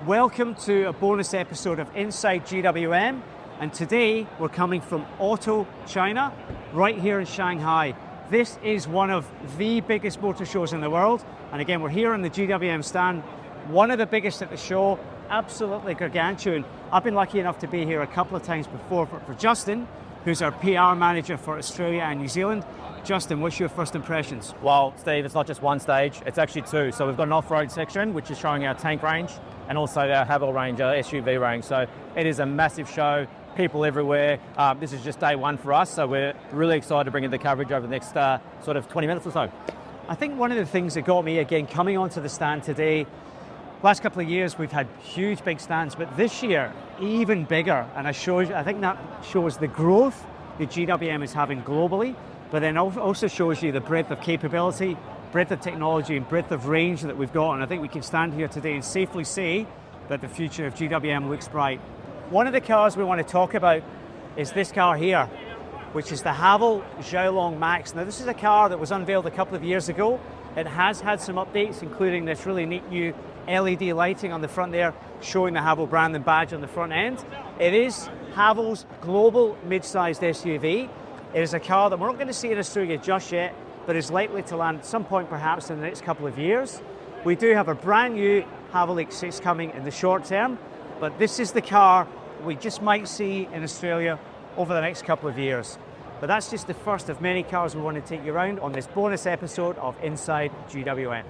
Welcome to a bonus episode of Inside GWM, and today we're coming from Auto China, right here in Shanghai. This is one of the biggest motor shows in the world, and again we're here on the GWM stand, one of the biggest at the show, absolutely gargantuan. I've been lucky enough to be here a couple of times before for Justin, who's our PR manager for Australia and New Zealand. Justin, what's your first impressions? Well, Steve, it's not just one stage, it's actually two. So we've got an off-road section, which is showing our tank range, and also our Haval range, our SUV range. So it is a massive show, people everywhere. This is just day one for us, so we're really excited to bring in the coverage over the next sort of 20 minutes or so. I think one of the things that got me, again, coming onto the stand today, last couple of years we've had huge big stands, but this year even bigger, and I think that shows the growth that GWM is having globally, but then also shows you the breadth of capability, breadth of technology and breadth of range that we've got, and I think we can stand here today and safely say that the future of GWM looks bright. One of the cars we want to talk about is this car here, which is the Haval Xiaolong Max. Now this is a car that was unveiled a couple of years ago. It has had some updates, including this really neat new LED lighting on the front there, showing the Haval brand and badge on the front end. It is Haval's global mid-sized SUV. It is a car that we're not going to see in Australia just yet, but is likely to land at some point perhaps in the next couple of years. We do have a brand new Haval X6 coming in the short term, but this is the car we just might see in Australia over the next couple of years. But that's just the first of many cars we want to take you around on this bonus episode of Inside GWM.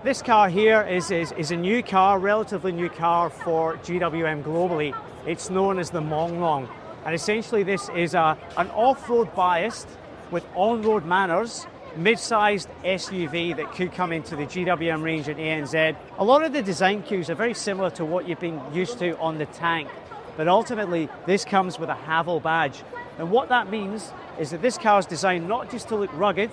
This car here is a new car, relatively new car for GWM globally. It's known as the Monglong. And essentially this is an off-road biased with on-road manners, mid-sized SUV that could come into the GWM range in ANZ. A lot of the design cues are very similar to what you've been used to on the tank, but ultimately this comes with a Haval badge. And what that means is that this car is designed not just to look rugged,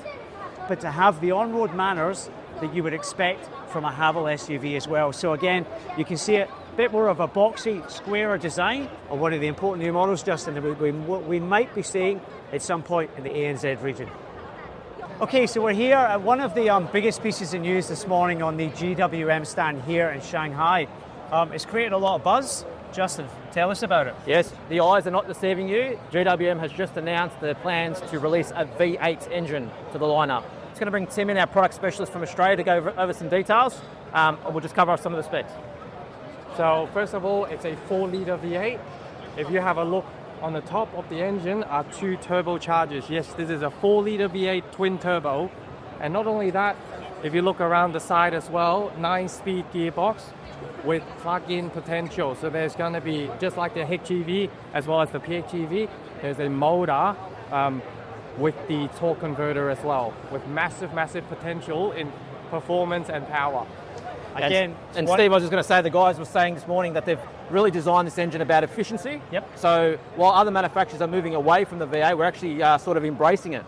but to have the on-road manners that you would expect from a Haval SUV as well. So again, you can see it a bit more of a boxy, squarer design of one of the important new models, Justin, that we might be seeing at some point in the ANZ region. Okay, so we're here at one of the biggest pieces of news this morning on the GWM stand here in Shanghai. It's created a lot of buzz. Justin, tell us about it. Yes, the eyes are not deceiving you. GWM has just announced their plans to release a V8 engine to the lineup. It's going to bring Tim in, our product specialist from Australia, to go over some details. And we'll just cover off some of the specs. So first of all, it's a 4-litre V8. If you have a look on the top of the engine are two turbochargers. Yes, this is a 4-litre V8 twin turbo. And not only that, if you look around the side as well, 9-speed gearbox with plug-in potential. So there's going to be, just like the HEV as well as the PHEV, there's a motor with the torque converter as well, with massive potential in performance and power. Again, and Steve, I was just going to say, the guys were saying this morning that they've really designed this engine about efficiency. Yep. So while other manufacturers are moving away from the V8, we're actually sort of embracing it.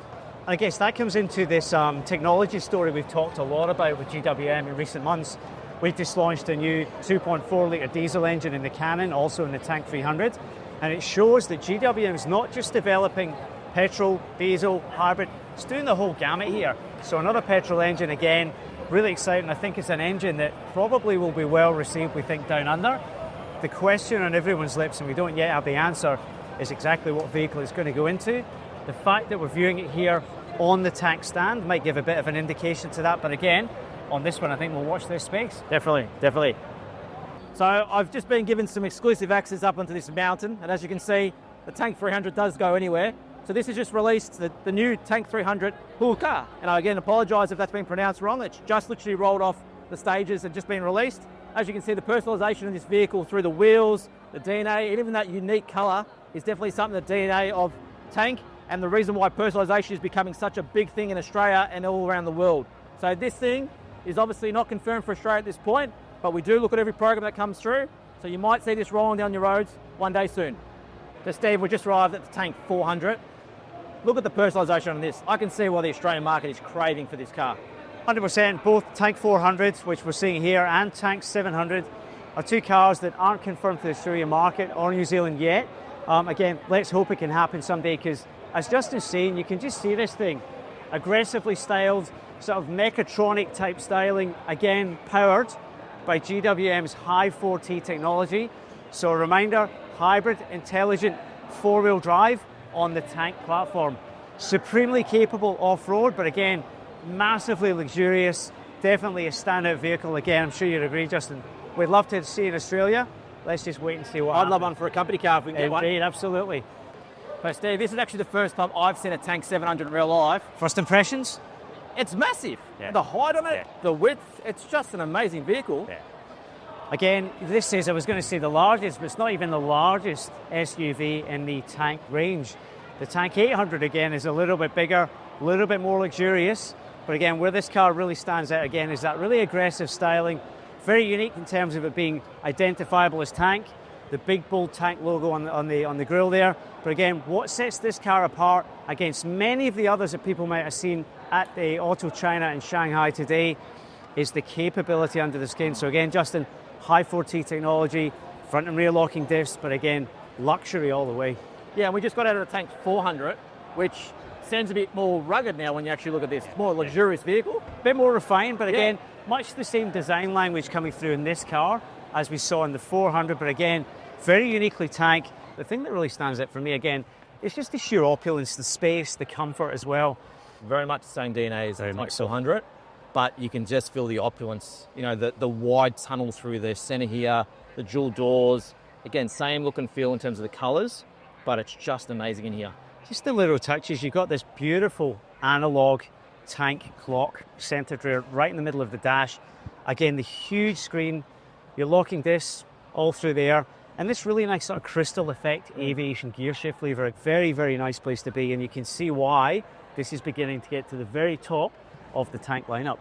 I guess that comes into this technology story we've talked a lot about with GWM in recent months. We've just launched a new 2.4 litre diesel engine in the Cannon, also in the Tank 300, and it shows that GWM is not just developing petrol, diesel, hybrid, it's doing the whole gamut here. So another petrol engine again, really exciting. I think it's an engine that probably will be well received, we think, down under. The question on everyone's lips, and we don't yet have the answer, is exactly what vehicle it's going to go into. The fact that we're viewing it here on the tank stand might give a bit of an indication to that, but again, on this one I think we'll watch this space. Definitely. So I've just been given some exclusive access up onto this mountain, and as you can see, the Tank 300 does go anywhere. So this has just released the new Tank 300 Hulka, and I again apologise if that's been pronounced wrong. It's just literally rolled off the stages and just been released. As you can see, the personalisation of this vehicle through the wheels, the DNA, and even that unique colour is definitely something, the DNA of Tank, and the reason why personalisation is becoming such a big thing in Australia and all around the world. So this thing is obviously not confirmed for Australia at this point, but we do look at every program that comes through, so you might see this rolling down your roads one day soon. So Steve, we just arrived at the Tank 400. Look at the personalisation on this. I can see why the Australian market is craving for this car. 100%, both Tank 400s, which we're seeing here, and Tank 700 are two cars that aren't confirmed for the Australian market or New Zealand yet. Again, let's hope it can happen someday, because as Justin's saying, you can just see this thing. Aggressively styled, sort of mechatronic type styling, again, powered by GWM's high 4T technology. So a reminder, hybrid, intelligent, four-wheel drive on the tank platform. Supremely capable off-road, but again, massively luxurious, definitely a standout vehicle. Again, I'm sure you'd agree, Justin. We'd love to see in Australia. Let's just wait and see what happens. I'd love one for a company car if we can get one. Indeed, absolutely. But Steve, this is actually the first time I've seen a Tank 700 in real life. First impressions? It's massive. Yeah. The height on it, Yeah. the width, it's just an amazing vehicle. Yeah. Again, this is, I was going to say the largest, but it's not even the largest SUV in the tank range. The Tank 800, again, is a little bit bigger, a little bit more luxurious. But again, where this car really stands out, again, is that really aggressive styling. Very unique in terms of it being identifiable as tank. The big, bold tank logo on the grille there. But again, what sets this car apart against many of the others that people might have seen at the Auto China in Shanghai today is the capability under the skin. So again, Justin, high 4T technology, front and rear locking diffs, but again, luxury all the way. Yeah, and we just got out of the Tank 400, which sounds a bit more rugged now when you actually look at this. It's more luxurious vehicle. A bit more refined, but again, much the same design language coming through in this car as we saw in the 400, but again, very uniquely tank. The thing that really stands out for me, again, is just the sheer opulence, the space, the comfort as well. Very much the same DNA as the Very Tank much so. 400, but you can just feel the opulence. You know, the wide tunnel through the center here, the dual doors. Again, same look and feel in terms of the colors, but it's just amazing in here. Just the little touches. You've got this beautiful analog tank clock centered right in the middle of the dash. Again, the huge screen, your locking discs all through there, and this really nice sort of crystal effect aviation gear shift lever. A very, very nice place to be, and you can see why this is beginning to get to the very top of the tank lineup.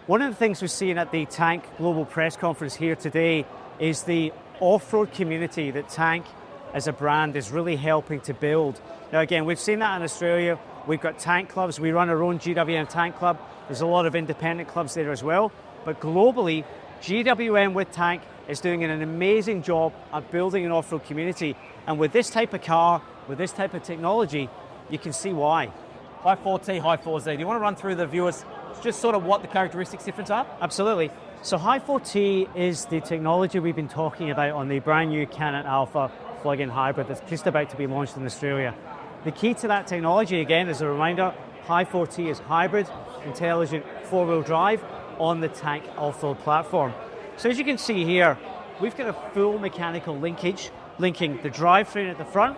One of the things we're seeing at the Tank Global Press Conference here today is the off-road community that Tank as a brand is really helping to build. Now again, we've seen that in Australia. We've got tank clubs. We run our own GWM tank club. There's a lot of independent clubs there as well. But globally, GWM with Tank is doing an amazing job of building an off-road community. And with this type of car, with this type of technology, you can see why. High 4T, high 4Z. Do you want to run through the viewers just sort of what the characteristics difference are? Absolutely. So high 4T is the technology we've been talking about on the brand new Canon Alpha plug-in hybrid that's just about to be launched in Australia. The key to that technology, again, as a reminder, high 4T is hybrid, intelligent four-wheel drive on the Tank off-road platform. So as you can see here, we've got a full mechanical linkage linking the drivetrain at the front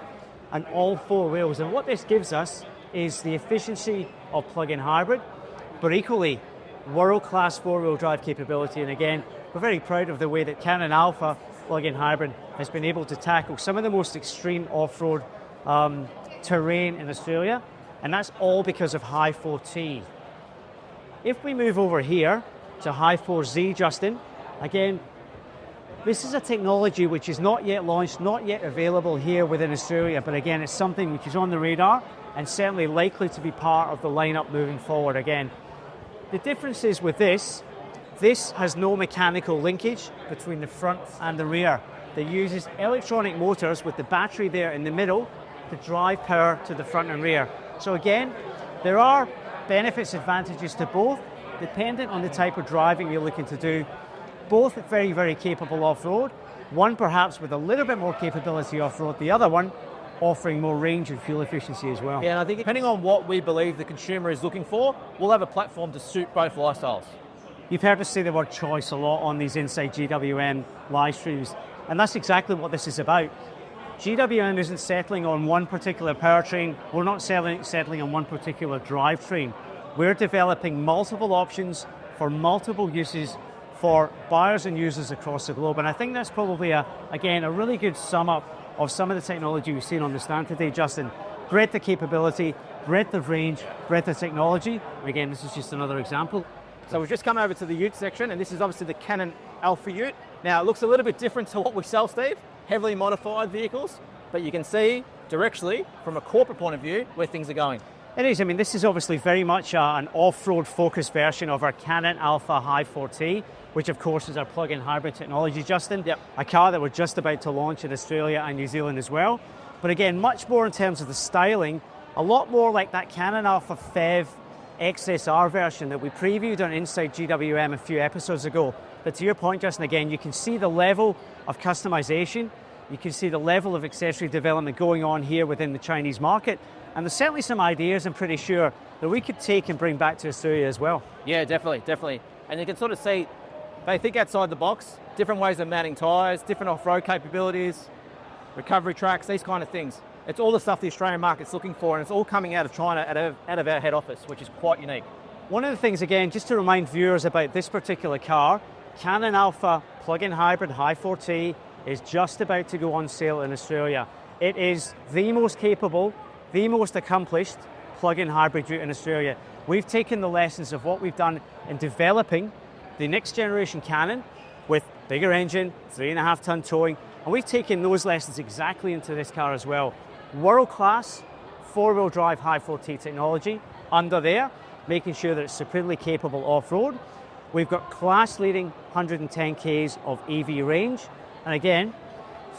and all four wheels. And what this gives us is the efficiency of plug-in hybrid, but equally world-class four-wheel drive capability. And again, we're very proud of the way that Canon Alpha plug-in hybrid has been able to tackle some of the most extreme off-road terrain in Australia, and that's all because of high 4T. If we move over here to high 4Z, Justin, again, this is a technology which is not yet launched, not yet available here within Australia, but again, it's something which is on the radar and certainly likely to be part of the lineup moving forward. Again, the difference is with this has no mechanical linkage between the front and the rear. It uses electronic motors with the battery there in the middle to drive power to the front and rear. So again, there are benefits, advantages to both, dependent on the type of driving you're looking to do. Both very, very capable off-road. One perhaps with a little bit more capability off-road, the other one offering more range and fuel efficiency as well. Yeah, and I think depending on what we believe the consumer is looking for, we'll have a platform to suit both lifestyles. You've heard us say the word choice a lot on these Inside GWM live streams, and that's exactly what this is about. GWM isn't settling on one particular powertrain. We're not settling on one particular drivetrain. We're developing multiple options for multiple uses for buyers and users across the globe. And I think that's probably, again, a really good sum up of some of the technology we've seen on the stand today, Justin. Breadth of capability, breadth of range, breadth of technology. Again, this is just another example. So we've just come over to the Ute section, and this is obviously the Canon Alpha Ute. Now, it looks a little bit different to what we sell, Steve. Heavily modified vehicles, but you can see directly from a corporate point of view where things are going. It is. I mean, this is obviously very much an off-road focused version of our Canon Alpha High 4T, which of course is our plug-in hybrid technology, Justin. Yep. A car that we're just about to launch in Australia and New Zealand as well. But again, much more in terms of the styling, a lot more like that Canon Alpha PHEV XSR version that we previewed on Inside GWM a few episodes ago. But to your point, Justin, again, you can see the level of customization. You can see the level of accessory development going on here within the Chinese market. And there's certainly some ideas, I'm pretty sure, that we could take and bring back to Australia as well. Yeah, definitely, definitely. And you can sort of see, they think outside the box, different ways of mounting tyres, different off-road capabilities, recovery tracks, these kind of things. It's all the stuff the Australian market's looking for, and it's all coming out of China, out of our head office, which is quite unique. One of the things, again, just to remind viewers about this particular car, Canon Alpha plug-in hybrid High 4T is just about to go on sale in Australia. It is the most capable, the most accomplished plug-in hybrid in Australia. We've taken the lessons of what we've done in developing the next generation Canon with bigger engine, 3.5 ton towing, and we've taken those lessons exactly into this car as well. World-class four-wheel drive High 4T technology under there, making sure that it's supremely capable off-road. We've got class-leading 110 k's of EV range, and again,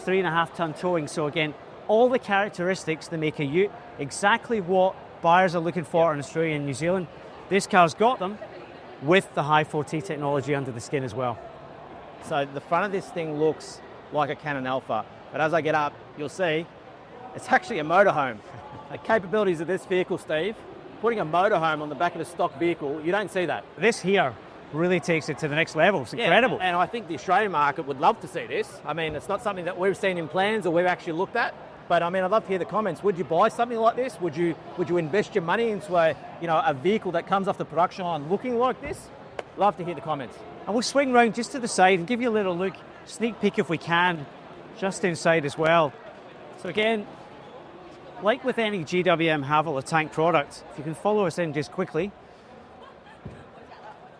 3.5 ton towing. So again, all the characteristics that make a ute exactly what buyers are looking for in Australia and New Zealand. This car's got them with the High 4T technology under the skin as well. So the front of this thing looks like a Canon Alpha, but as I get up, you'll see it's actually a motorhome. The capabilities of this vehicle, Steve, putting a motorhome on the back of a stock vehicle, you don't see that. This here really takes it to the next level. It's incredible. And I think the Australian market would love to see this. I mean, it's not something that we've seen in plans or we've actually looked at. But I mean, I'd love to hear the comments. Would you buy something like this? Would you invest your money into a vehicle that comes off the production line looking like this? Love to hear the comments. And we'll swing round just to the side and give you a little look, sneak peek if we can, just inside as well. So again, like with any GWM Haval tank product, if you can follow us in just quickly,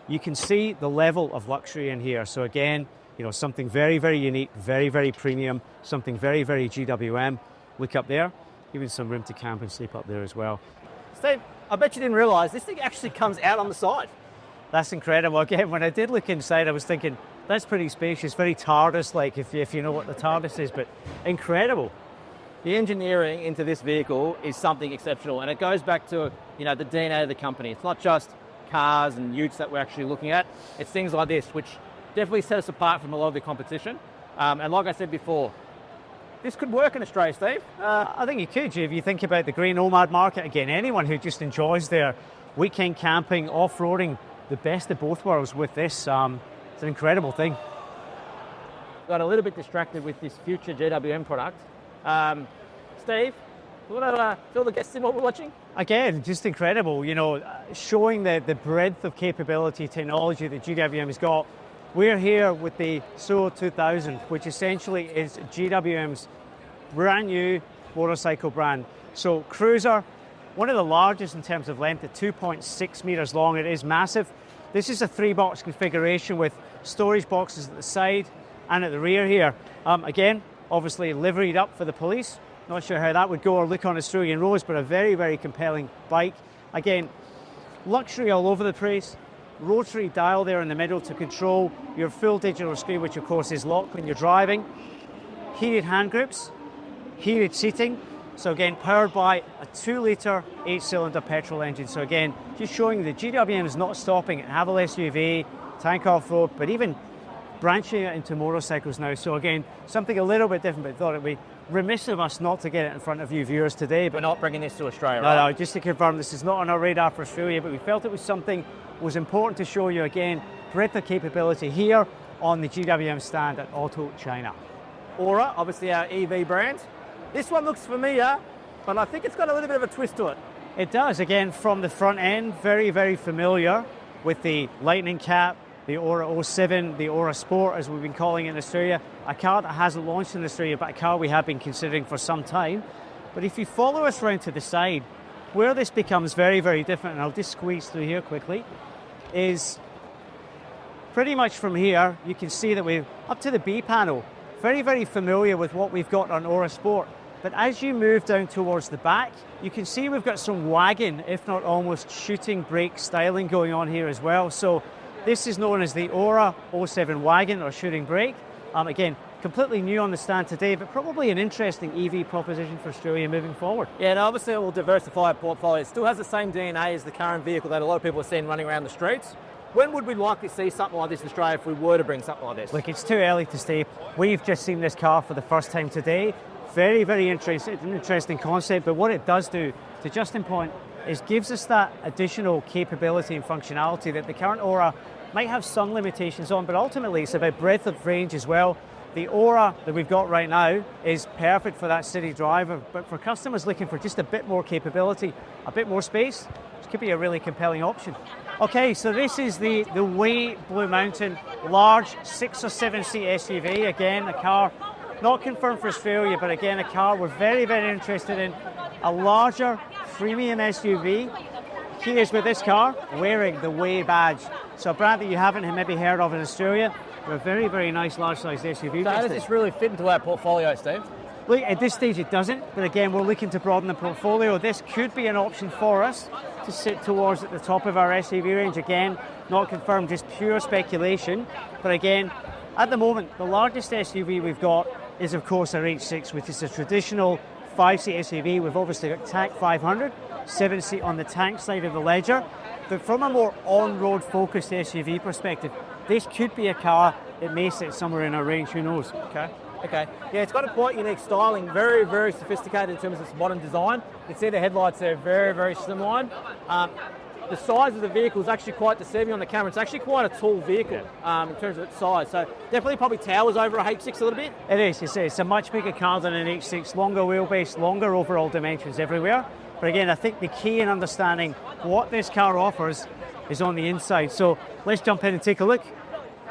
you can see the level of luxury in here. So again, something very, very unique, very, very premium, something very, very GWM. Look up there, even some room to camp and sleep up there as well. Steve, I bet you didn't realise this thing actually comes out on the side. That's incredible. Again, when I did look inside, I was thinking, that's pretty spacious, very TARDIS-like, if you know what the TARDIS is, but incredible. The engineering into this vehicle is something exceptional, and it goes back to the DNA of the company. It's not just cars and utes that we're actually looking at. It's things like this, which definitely set us apart from a lot of the competition. And like I said before, this could work in Australia, Steve. I think it could. If you think about the green nomad market, again, anyone who just enjoys their weekend camping, off-roading, the best of both worlds with this, it's an incredible thing. Got a little bit distracted with this future GWM product. Steve, you want to fill the guests in what we're watching? Again, just incredible, showing the breadth of capability, technology that GWM has got. We're here with the SO 2000, which essentially is GWM's brand new motorcycle brand. So cruiser, one of the largest in terms of length at 2.6 meters long. It is massive. This is a 3-box configuration with storage boxes at the side and at the rear here. Again, obviously liveried up for the police. Not sure how that would go or look on Australian roads, but a very, very compelling bike. Again, luxury all over the place. Rotary dial there in the middle to control your full digital screen, which of course is locked when you're driving. Heated hand grips, heated seating. So again, powered by a 2-litre 8-cylinder petrol engine. So again, just showing that GWM is not stopping at Haval SUV, tank off-road, but even branching it into motorcycles now. So again, something a little bit different, but I thought it'd be remiss of us not to get it in front of you viewers today. But we're not bringing this to Australia, right? No, just to confirm, this is not on our radar for Australia, but we felt it was something was important to show you again, breadth of capability here on the GWM stand at Auto China. Aura, obviously our EV brand. This one looks familiar, but I think it's got a little bit of a twist to it. It does, again, from the front end, very, very familiar with the Lightning Cap, the Aura 07, the Aura Sport, as we've been calling it in Australia, a car that hasn't launched in Australia, but a car we have been considering for some time. But if you follow us round to the side, where this becomes very, very different, and I'll just squeeze through here quickly, is pretty much from here, you can see that we're up to the B panel. Very, very familiar with what we've got on Aura Sport. But as you move down towards the back, you can see we've got some wagon, if not almost shooting brake styling going on here as well. So this is known as the Aura 07 wagon or shooting brake. Again, completely new on the stand today, but probably an interesting EV proposition for Australia moving forward. Yeah, and obviously it will diversify our portfolio. It still has the same DNA as the current vehicle that a lot of people are seeing running around the streets. When would we likely see something like this in Australia if we were to bring something like this? Look, it's too early to say. We've just seen this car for the first time today. Very, very interesting concept, but what it does do, to Justin's point, is gives us that additional capability and functionality that the current Aura might have some limitations on, but ultimately it's about breadth of range as well. The Aura that we've got right now is perfect for that city driver, but for customers looking for just a bit more capability, a bit more space, this could be a really compelling option. Okay, so this is the Way Blue Mountain large 6 or 7 seat SUV. Again, a car not confirmed for Australia, but again, a car we're very, very interested in. A larger premium SUV. Key is with this car, wearing the Way badge. So a brand that you haven't maybe heard of in Australia. They're a very, very nice large-sized SUV. So how does this really fit into our portfolio, Steve? Look, at this stage it doesn't, but again, we're looking to broaden the portfolio. This could be an option for us to sit towards at the top of our SUV range. Again, not confirmed, just pure speculation. But again, at the moment, the largest SUV we've got is, of course, our H6, which is a traditional 5-seat SUV. We've obviously got Tank 500, 7-seat on the Tank side of the ledger. But from a more on-road focused SUV perspective, this could be a car that may sit somewhere in our range, who knows? Okay. Yeah, it's got a quite unique styling, very, very sophisticated in terms of its modern design. You can see the headlights there, very, very slimline. The size of the vehicle is actually quite deceiving on the camera. It's actually quite a tall vehicle in terms of its size. So definitely probably towers over a H6 a little bit. It is, it's a much bigger car than an H6, longer wheelbase, longer overall dimensions everywhere. But again, I think the key in understanding what this car offers is on the inside. So let's jump in and take a look.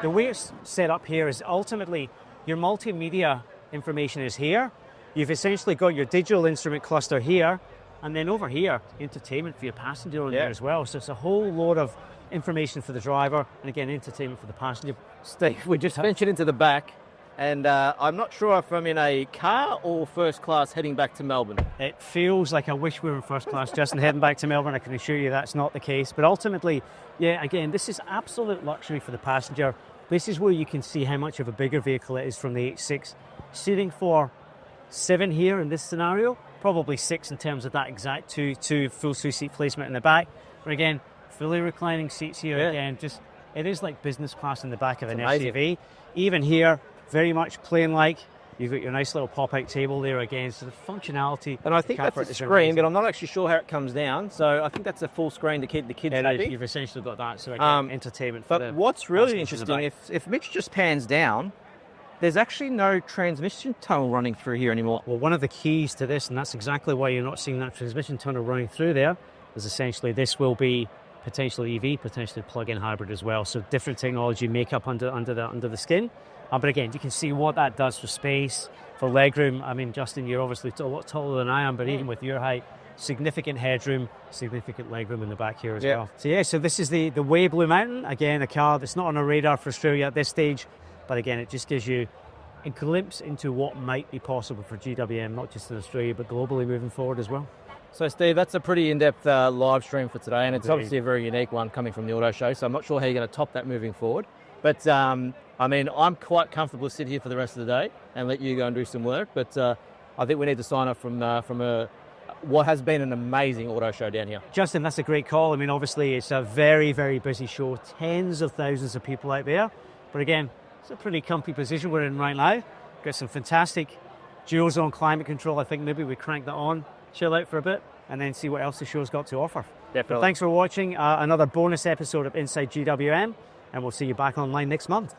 The way it's set up here is ultimately your multimedia information is here. You've essentially got your digital instrument cluster here, and then over here, entertainment for your passenger on there as well. So it's a whole load of information for the driver, and again, entertainment for the passenger. Steve, we just ventured into the back, and I'm not sure if I'm in a car or first class heading back to Melbourne. It feels like I wish we were in first class, Justin, heading back to Melbourne. I can assure you that's not the case. But ultimately, yeah, again, this is absolute luxury for the passenger. This is where you can see how much of a bigger vehicle it is from the H6. Seating for 7 here in this scenario, probably 6 in terms of that exact two full 2-seat placement in the back. But again, fully reclining seats here again. Just it is like business class in the back of an SUV. Even here, very much plane-like. You've got your nice little pop-out table there again. So the functionality. And I think that's a screen, but I'm not actually sure how it comes down. So I think that's a full screen to keep the kids happy. You've essentially got that. So again, entertainment for But what's really interesting, if Mitch just pans down, there's actually no transmission tunnel running through here anymore. Well, one of the keys to this, and that's exactly why you're not seeing that transmission tunnel running through there, is essentially this will be potentially EV, potentially plug-in hybrid as well. So different technology makeup under the skin. But again, you can see what that does for space, for legroom. I mean, Justin, you're obviously a lot taller than I am, but even with your height, significant headroom, significant legroom in the back here as well. So this is the Way Blue Mountain. Again, a car that's not on a radar for Australia at this stage, but again, it just gives you a glimpse into what might be possible for GWM, not just in Australia, but globally moving forward as well. So, Steve, that's a pretty in-depth live stream for today, and it's obviously a very unique one coming from the Auto Show, so I'm not sure how you're going to top that moving forward. But, I mean, I'm quite comfortable to sit here for the rest of the day and let you go and do some work, but I think we need to sign off from what has been an amazing auto show down here. Justin, that's a great call. I mean, obviously, it's a very, very busy show, tens of thousands of people out there. But again, it's a pretty comfy position we're in right now. Got some fantastic dual zone climate control. I think maybe we crank that on, chill out for a bit, and then see what else the show's got to offer. Definitely. But thanks for watching another bonus episode of Inside GWM, and we'll see you back online next month.